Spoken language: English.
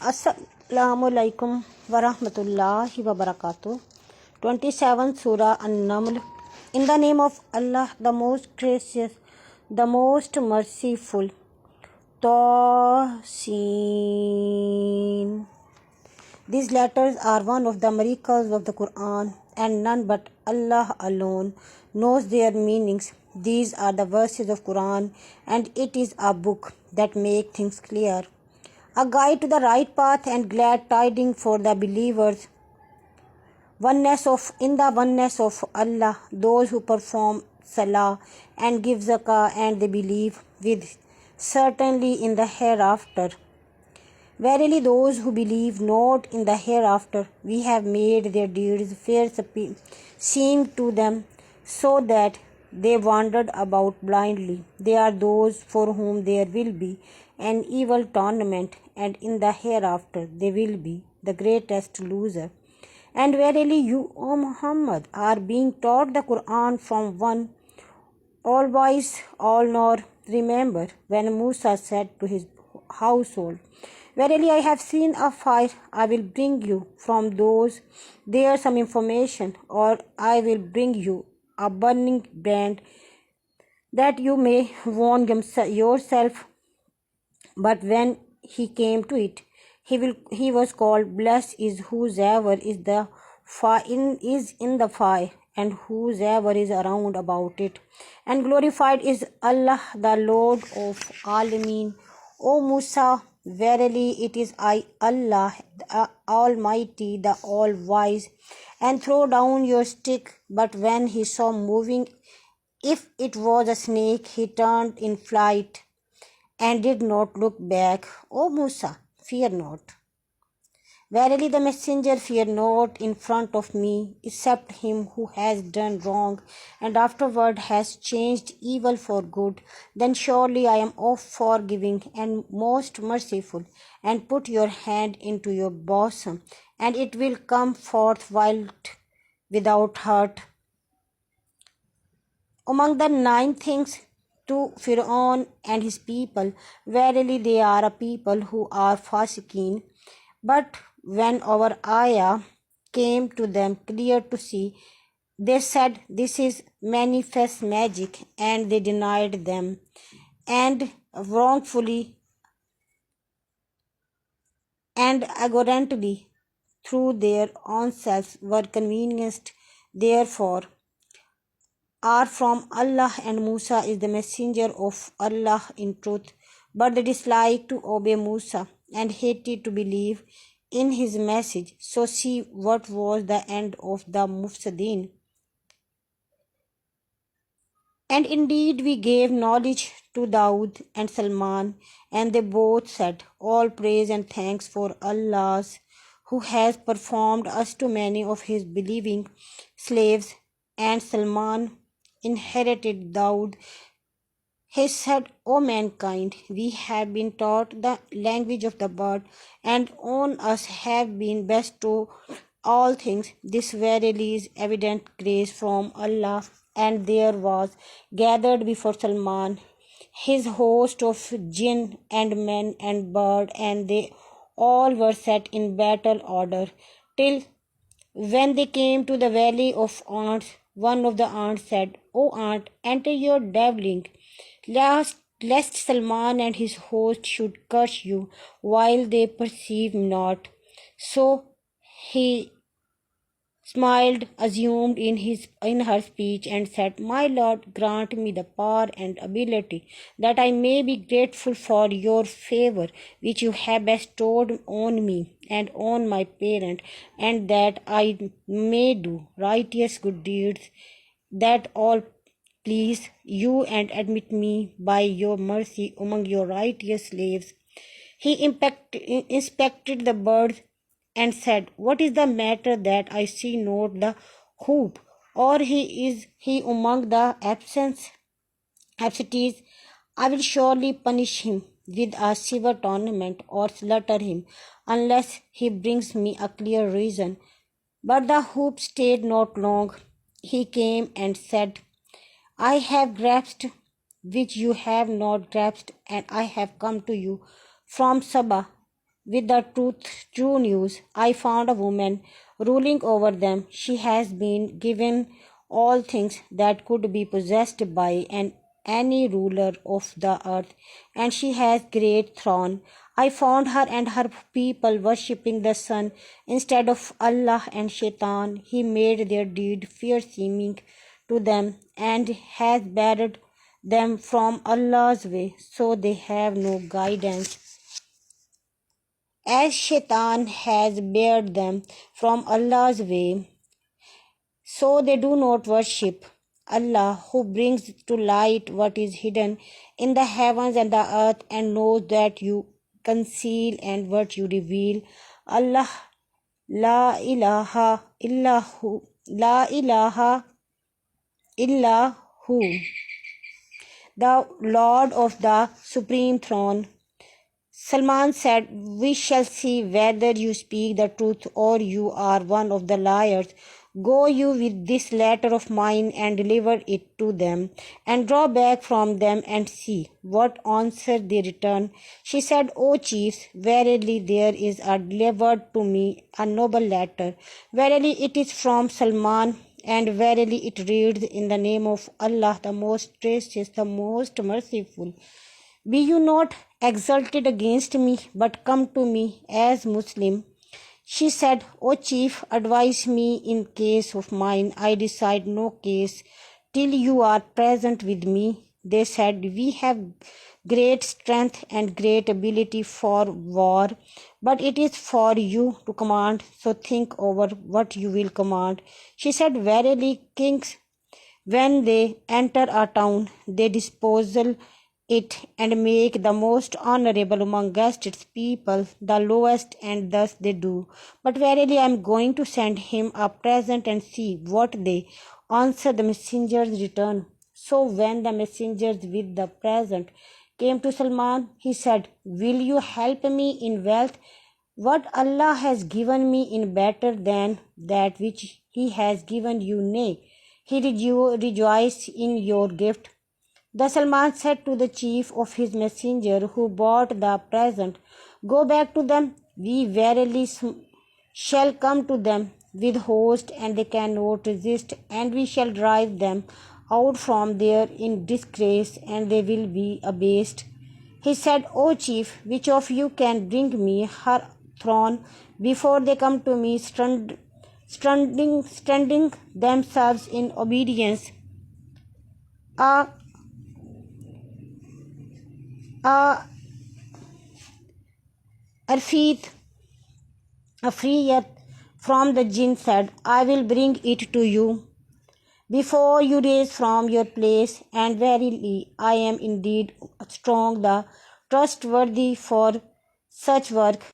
Assalamualaikum warahmatullahi wabarakatuh. 27th Surah An-Naml. In the name of Allah, the most gracious, the most merciful. Tasin. These letters are one of the miracles of the Quran, and none but Allah alone knows their meanings. These are the verses of Quran, and it is a book that makes things clear, a guide to the right path and glad tidings for the believers. In the oneness of Allah, those who perform salah and give zakah, and they believe with certainly in the hereafter. Verily those who believe not in the hereafter, we have made their deeds fair seem to them, so that they wandered about blindly. They are those for whom there will be an evil torment, and in the hereafter they will be the greatest loser. And verily you, O Muhammad, are being taught the Quran from one all-wise, all-knower. Remember when Musa said to his household, verily I have seen a fire, I will bring you from there some information, or I will bring you a burning brand that you may warn yourself. But when he came to it, he was called, blessed is whosoever is in the fire, and whosoever is around about it, and glorified is Allah, the Lord of Alameen. O Musa, verily it is I, Allah, the Almighty, the All-Wise, and throw down your stick. But when he saw moving, if it was a snake, he turned in flight and did not look back. O Musa, fear not. Verily the messenger fear not in front of me, except him who has done wrong, and afterward has changed evil for good. Then surely I am oft forgiving and most merciful. And put your hand into your bosom, and it will come forth without hurt. Among the 9 things to Pharaoh and his people, verily they are a people who are fasiqeen. But when our ayah came to them clear to see, they said, this is manifest magic, and they denied them, and wrongfully and arrogantly through their own selves were convenienced. Therefore are from Allah, and Musa is the messenger of Allah in truth. But they disliked to obey Musa and hated to believe in his message. So see what was the end of the Mufsideen. And indeed we gave knowledge to Daud and Salman, and they both said, all praise and thanks for Allah's, who has performed us to many of his believing slaves. And Salman inherited Daud. He said, O mankind, we have been taught the language of the bird, and on us have been bestowed all things. This verily is evident grace from Allah. And there was gathered before Salman his host of jinn and men and bird, and they all were set in battle order, till when they came to the valley of ants, one of the ants said, O ant, enter your dabbling, lest Salman and his host should curse you while they perceive not. So he smiled, assumed in her speech, and said, my Lord, grant me the power and ability, that I may be grateful for your favor, which you have bestowed on me and on my parent, and that I may do righteous good deeds, that all please you, and admit me by your mercy among your righteous slaves. He inspected the birds and said, what is the matter that I see not the hoop? Or is he among the absentees? I will surely punish him with a severe torment, or slaughter him, unless he brings me a clear reason. But the hoop stayed not long. He came and said, I have grasped which you have not grasped, and I have come to you from Saba with the true news. I found a woman ruling over them. She has been given all things that could be possessed by any ruler of the earth, and she has great throne. I found her and her people worshipping the sun instead of Allah and Shaitan. He made their deed fair seeming to them and has barred them from Allah's way, so they have no guidance. As Shaitan has barred them from Allah's way, so they do not worship Allah, who brings to light what is hidden in the heavens and the earth and knows that you conceal and what you reveal. Allah, la ilaha illahu, la ilaha illahu, the Lord of the supreme throne. Salman said, "We shall see whether you speak the truth or you are one of the liars. Go you with this letter of mine and deliver it to them, and draw back from them and see what answer they return." She said, "O chiefs, verily there is delivered to me a noble letter. Verily it is from Salman, and verily it reads in the name of Allah, the most gracious, the most merciful. Be you not exalted against me, but come to me as Muslim." She said, "O chief, advise me in case of mine. I decide no case till you are present with me." They said, "We have great strength and great ability for war, but it is for you to command, so think over what you will command." She said, "Verily, kings, when they enter a town, they disposal it and make the most honorable amongst its people the lowest, and thus they do. But verily I am going to send him a present and see what they answer the messengers return." So when the messengers with the present came to Salman, he said, "Will you help me in wealth? What Allah has given me in better than that which he has given you? Nay, he rejoice in your gift." The Salman said to the chief of his messenger who brought the present, "Go back to them. We verily shall come to them with host, and they cannot resist, and we shall drive them out from there in disgrace, and they will be abased." He said, "O chief, which of you can bring me her throne before they come to me, standing themselves in obedience? A Arfit, Afriyat from the jinn said, "I will bring it to you before you rise from your place, and verily I am indeed strong, the trustworthy for such work."